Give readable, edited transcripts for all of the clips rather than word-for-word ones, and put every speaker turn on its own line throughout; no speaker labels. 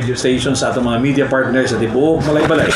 radio stations sa atong mga media partners sa tibuok balay-balay.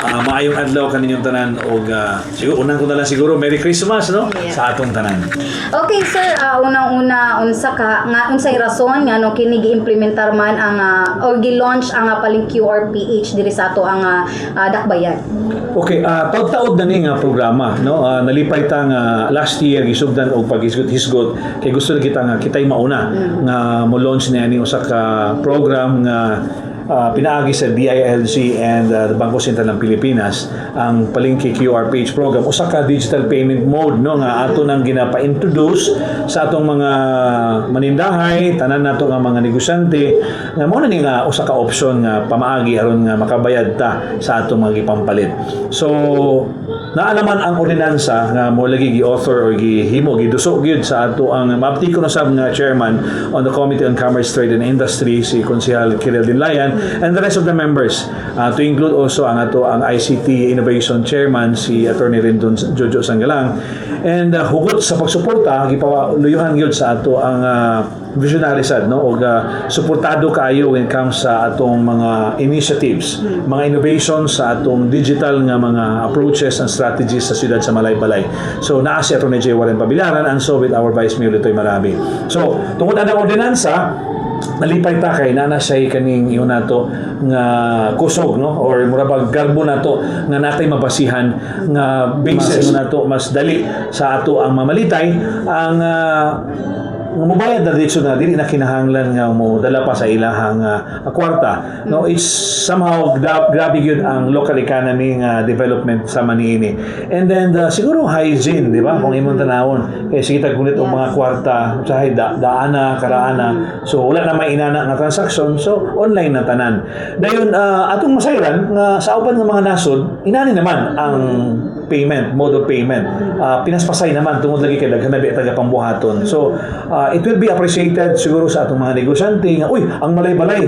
Maayong adlaw kaninyong tanan og siguro unang ko na lang siguro Merry Christmas no sa atong tanan.
Okay sir, unang-una unsa ka nga unsay rason nga no kini gi-implementar man ang or gi-launch ang paling QRPH diri sa ato ang dakbayan.
Okay, taud-taud na ni nga programa no. Nalipay ta nga last year gisugdan og paghisgot-hisgot kay gusto na kita nga kitay mauna nga mo launch na ani usa ka program nga pinaagi sa DILG and the Bangko Sentral ng Pilipinas ang Palengke QRPH program usa ka digital payment mode no nga ato nang ginapa-introduce sa atong mga manindahay tanan nato nga mga negosyante nga mao na ni nga usa ka option nga pamaagi aron nga makabayad ta sa atong mga gipampalit. So naalaman ang ordinansa nga mo lagi gi-author or gihimo gidusok gyud sa ato ang mapti ko na sab nga chairman on the Committee on Commerce, Trade and Industry si Konsehal Kirel Dinlayan and the rest of the members to include also ang ato ang ICT Innovation Chairman si Attorney Rendon Jojo Sanggalang and hugot sa pagsuporta gipaluyuhan gyud sa ato ang visionary sad no og suportado kaayo when it comes sa atong mga initiatives, mga innovations sa atong digital nga mga approaches and strategies sa siyudad sa Malaybalay. So naa si Atty. J. Warren Pabilaran and so with our Vice Mayor Litoy Marabi. So tungod ang ordinansa nalipay ta kay nana siya kaning iyon nato nga kusog no or murabag garbo nato nga natay mabasihan nga basis nato mas dali sa ato ang mamalitay ang mubayad na dito na dili na kinahanglan nga mo dala pa sa ilahang kwarta no it's somehow grabe gyud ang local economy nga development sa maniini and then siguro hygiene di ba kung imong tanawon kay sige tagulit og mga kwarta sa daana karaana so wala na may inana nga transaction so online na tanan dayon atong masayran nga sa uban nga mga nasod inani naman ang mode of payment pinaspasay naman tungod lagi kay daghan na taga pambuhaton so it will be appreciated siguro sa atong mga negosyante nga uy ang Malaybalay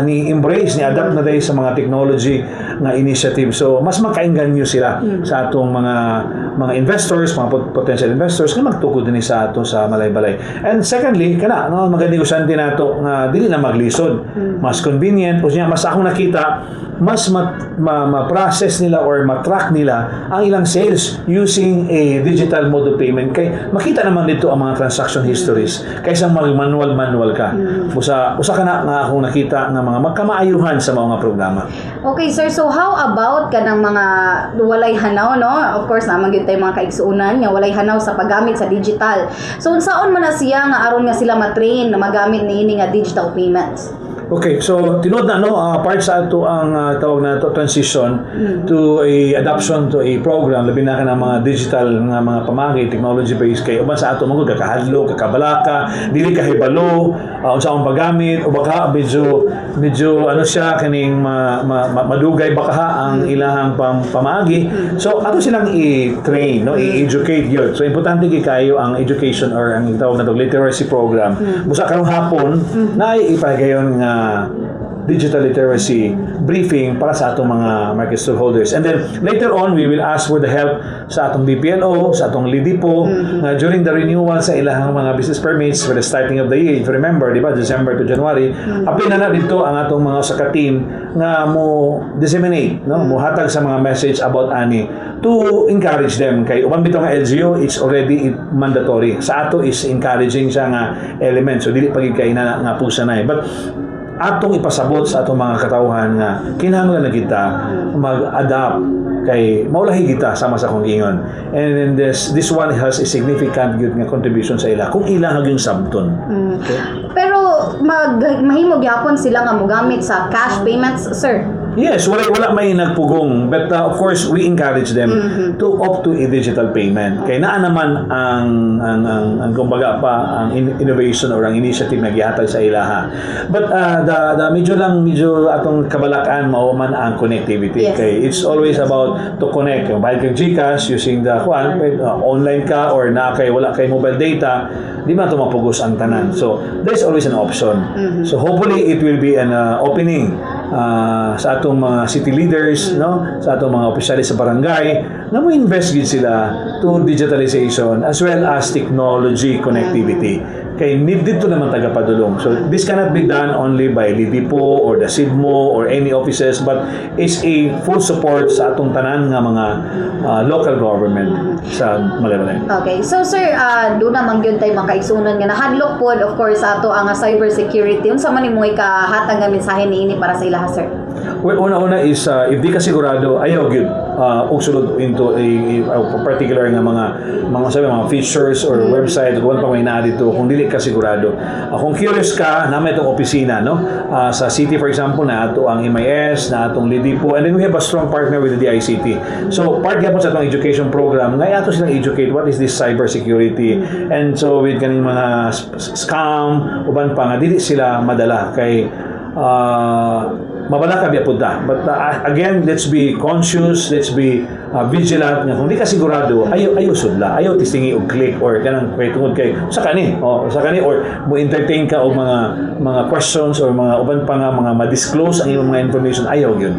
ni embrace ni adapt na dahil sa mga technology nga initiative so mas makainganyo sila sa atong mga investors mga potential investors nga magtukod din sa ato sa Malaybalay and secondly kana no mga negosyante nato nga dili na maglisod mas convenient unya mas akong nakita mas ma-process nila or ma-track nila ang ilang sales using a digital mode of payment kay makita naman dito ang mga transaction histories kaysa mag-manual ka usa ka na nga akong nakita nga mga magkamaayuhan sa mga programa.
Okay sir, so how about kanang mga walay hanaw no of course naman gyud tay mga kaigsuonan nga walay hanaw sa paggamit sa digital so unsaon man na siya nga aron nga sila matrain na magamit niini nga digital payments.
Okay, so tinod na no part sa ato ang tawag na to transition to a adoption to a program labi na kanang mga digital nga mga pamagi technology based kay uban sa ato magud kakahadlo kakabalaka dili ka hibalo unsa ang paggamit o baka medyo ano siya kaning madugay baka ang ilahang pamagi so ato silang i-train no i-educate yun so importante kayo ang education or ang tawag na literacy program busa karong hapon na ipagayon nga digital literacy briefing para sa atong mga market stakeholders. And then later on, we will ask for the help sa atong BPLO, sa atong LIDIPO, during the renewal sa ilahang mga business permits for the starting of the year. If you remember, di ba, December to January, apply na dito ang atong mga saka-team nga mo disseminate, no? Mo hatag sa mga message about ani to encourage them. Kay uban bitaw nga LGU, it's already mandatory. Sa ato is encouraging siya nga element. So, dili pagig kay na nga pusa na. But atong ipasabot sa atong mga katawhan nga kinahanglan na kita mag-adapt kay maulahi kita sama sa kong ingon and this one has a significant good nga contribution sa ila kung ila yung sabton. Okay?
Pero mahimo gyapon sila nga mogamit sa cash payments sir.
Yes, wala may nagpugong but of course we encourage them to opt to a digital payment. Kay naa naman ang kumbaga pa ang innovation or ang initiative na gihatag sa ilaha. But the medyo atong kabalakan mao man ang connectivity.
Yes.
Kay it's always about to connect. Yung bayad kang GCash using the online ka or na kay wala kay mobile data, di man to mapugos ang tanan. So there's always an option. So hopefully it will be an opening sa atong mga city leaders, no, sa atong mga opisyalis sa barangay na mo invest gid sila to digitalization as well as technology connectivity kay need dito naman tagapadulong. So this cannot be done only by LIDIPO or the SIDMO or any offices, but it's a full support sa atong tanan nga mga local government sa Malaybalay.
Okay. So sir, doon naman yun tayo makaigsunan nga nahadlok po of course ato ang cyber security. Unsa man imong ikahatag nga mensahe niini para sa ilaha sir?
Well, una-una is if di ka sigurado, ayaw gyud og sulod into a particular nga mga features or website kung pa may naa dito kung dili ka sigurado. Kung curious ka, naman itong opisina, no? Sa city for example na ato ang MIS, na atong LIDIPO, and then we have a strong partner with the DICT. So part gyapon sa atong education program, nga ato silang educate what is this cyber security, and so with kaning mga scam uban pa nga dili sila madala kay mabala ka biya punta. But again, let's be conscious, let's be vigilant nga kung di ka sigurado, ayaw sudla, ayaw tistingi og click or kanang kay tungod kay sa kani or mo entertain ka og mga questions or mga uban pa nga mga ma-disclose ang iyong mga information, ayaw gyud.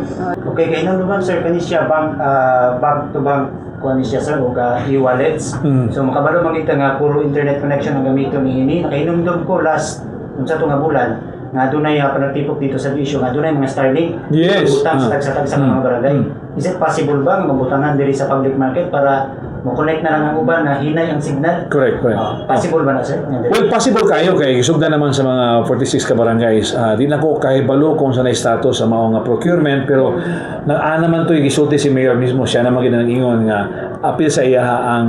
Okay, kaya naman sir, kani siya bank to bank kuha ni siya sir o e-wallets. So makabalo makita nga puro internet connection ang gamiton niini. Nakainomdom ko last unsa to nga bulan nga dunay panagtipok dito sa bisyo nga dunay mga Starlink.
Yes.
Utang sa tag sa mga barangay. Is it possible ba nga mabutangan diri sa public market para mo-connect na lang ang uban na hinay ang signal?
Correct.
Possible ba na sir?
Well, possible kayo kay isugda naman sa mga 46 ka barangays. Di na ko kay balo kung sa status sa mao nga procurement, pero naman to gisulti si Mayor mismo, siya naman ginang-ingon nga apil sa iya ang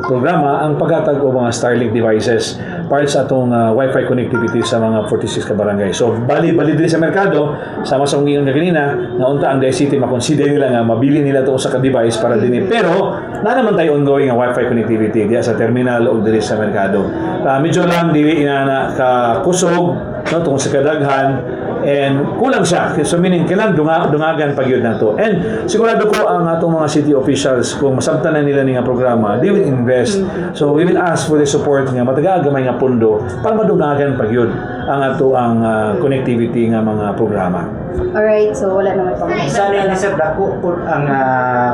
programa ang paghatag og mga Starlink devices para sa atong Wi-Fi connectivity sa mga 46 ka barangay. So bali diri sa merkado sama sa ingon kanina nga unta ang DICT makonsider nila nga mabili nila to sa ka device para dinhi, pero na naman tayo ongoing nga Wi-Fi connectivity diya sa terminal o diri sa merkado. Medyo lang dili inana ka kusog no tungod sa kadaghan and kulang siya. So meaning kailangan dungagan pag yun na to. And sigurado ko ang atong mga city officials kung masabtan na nila ni nga programa, they will invest. So we will ask for the support nga matagagamay nga pundo para madungagan pag yun ang ato ang connectivity nga mga programa.
Alright, so wala naman pang
Sana ni sir dako po ang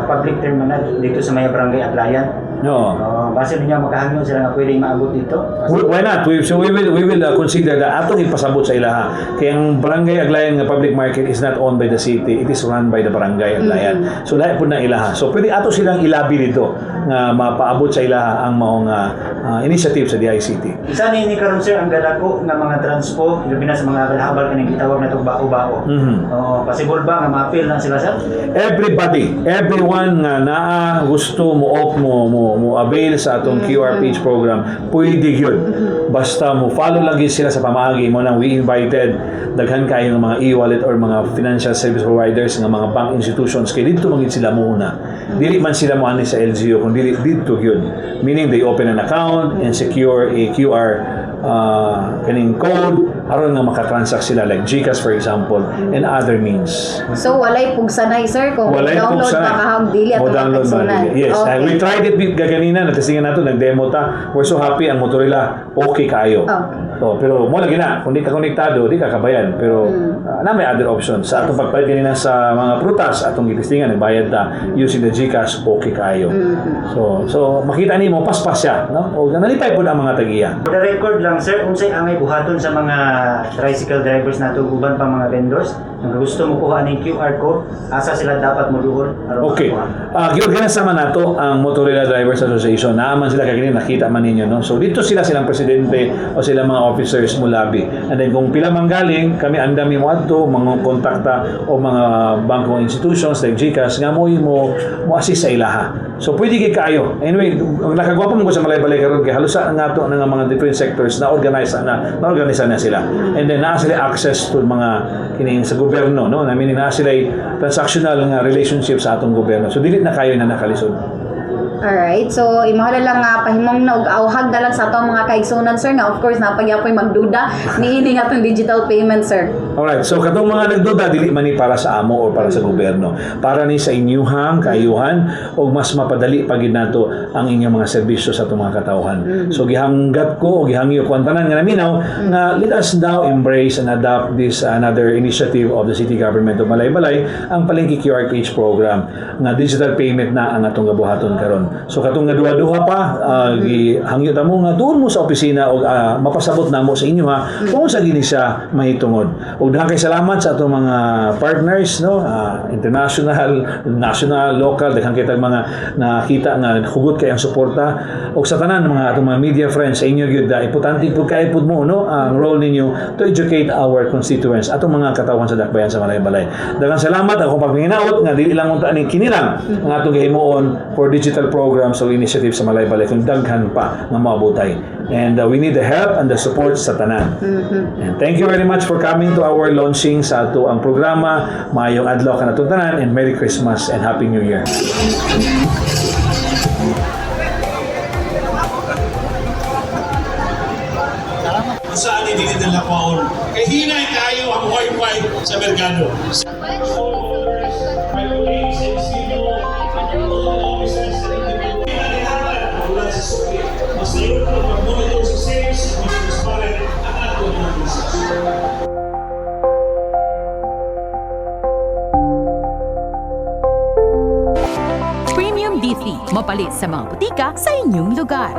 public terminal dito sa Maya Barangay Atlayan.
No.
Base niya makahangyo sila nga pwedeng maabot dito.
Why not? We will consider that atong ipasabot sa ilaha. Kaya ang Barangay Aglayan nga public market is not owned by the city, it is run by the Barangay Aglayan. So lahat po na ilaha. So pwede ato silang ilabi dito nga mapaabot sa ilaha ang maong initiative sa DICT.
Isa ni karon sir ang gadako nga mga transpo, labi na sa mga habal kaning gitawag na tog bao-bao. Possible ba nga ma-appeal na sila sir? Everyone nga naa gusto mo avail sa atong QR page program, pwede yun. Basta mo follow lang yun sila sa pamaagi mo nang we invited daghan kayo ng mga e-wallet or mga financial service providers ng mga bank institutions kay dito mangit sila muna. Dili man sila mo ani sa LGU kung dili dito yun. Meaning they open an account and secure a QR kaning code aron nga makatransact sila like GCash for example and other means.
So walay pugsanay sir kung download pa kahang dili at
download. Yes,
okay.
We tried it gaganina, natistingan nato, nag-demo ta. We're so happy ang Motorola okay kayo.
Okay.
So, pero mo lagi na, kung di ka konektado, di ka kabayan. Pero na may other options. Sa atong pagpalit kanina sa mga prutas, atong gitistingan, nagbayad ta using the GCash, okay kayo. So makita nimo paspas siya, no? O nalipay pud ang mga tagiya.
For the record lang sir, unsay angay buhaton sa mga tricycle drivers nato uban pa mga vendors nga gusto mo kuha ning QR code, asa sila dapat moduol?
Okay. Giorganize naman nato ang Motorola Drivers Association. Naaman sila kagani, nakita man ninyo, no? So dito silang presidente o sila mga officers mo labi. And then kung pila man galing, kami andami mo adto mga kontakta o mga bangko institutions like GCash nga mo assist sa ilaha. So pwede kay kayo. Anyway, ang nakagwapo mo ko sa Malaybalay karon kay halos sa nga to ng mga different sectors na organize na sila. And then naa sila access to mga kining sa gobyerno, no? I mean, naa sila transactional nga relationship sa atong gobyerno. So dili na kayo na nakalisod.
Alright, so imahala lang nga pahimong na og awhag na lang sa atong mga kaigsunan sir nga of course napagyapoy magduda niini nga atong digital payment sir.
Alright, so katong mga nagduda dili man ni para sa amo o para sa gobyerno, para ni sa inyuhang kaayuhan o mas mapadali pagid nato ang inyong mga serbisyo sa atong mga katawhan. So gihanggat ko o gihangyo ko ang tanan nga naminaw nga let us now embrace and adopt this another initiative of the city government of Malaybalay, ang Palengke QR Page program nga digital payment na ang atong gabuhaton karon. karon. So katong nga duha-duha pa gihangyo ta mo nga doon mo sa opisina og mapasabot namo sa inyo ha kung sa gini siya mahitungod. Ug daghang kay salamat sa atong mga partners no, international, national, local, daghang kay tag mga nakita nga hugot kay ang suporta ug sa tanan mga atong mga media friends sa inyo gyud importante pud kay pud mo no ang role ninyo to educate our constituents atong mga katawan sa dakbayan sa Malaybalay. Daghang salamat akong pagpanginaot nga dili lang unta ning kini lang ang atong gihimuon for digital programs o initiative sa Malaybalay kung daghan pa nga maabotay. And we need the help and the support sa tanan. And thank you very much for coming to our launching sa ato ang programa. Maayong adlaw kanatong tanan and Merry Christmas and Happy New Year.
Saan hindi nila kwaon. Kaya hinay kayo ang wifi sa merkado. Mas ngayon ang mag-monitor sa sales, mas transparent ang ating mga business.
Premium D3, mapalit sa mga butika sa inyong lugar.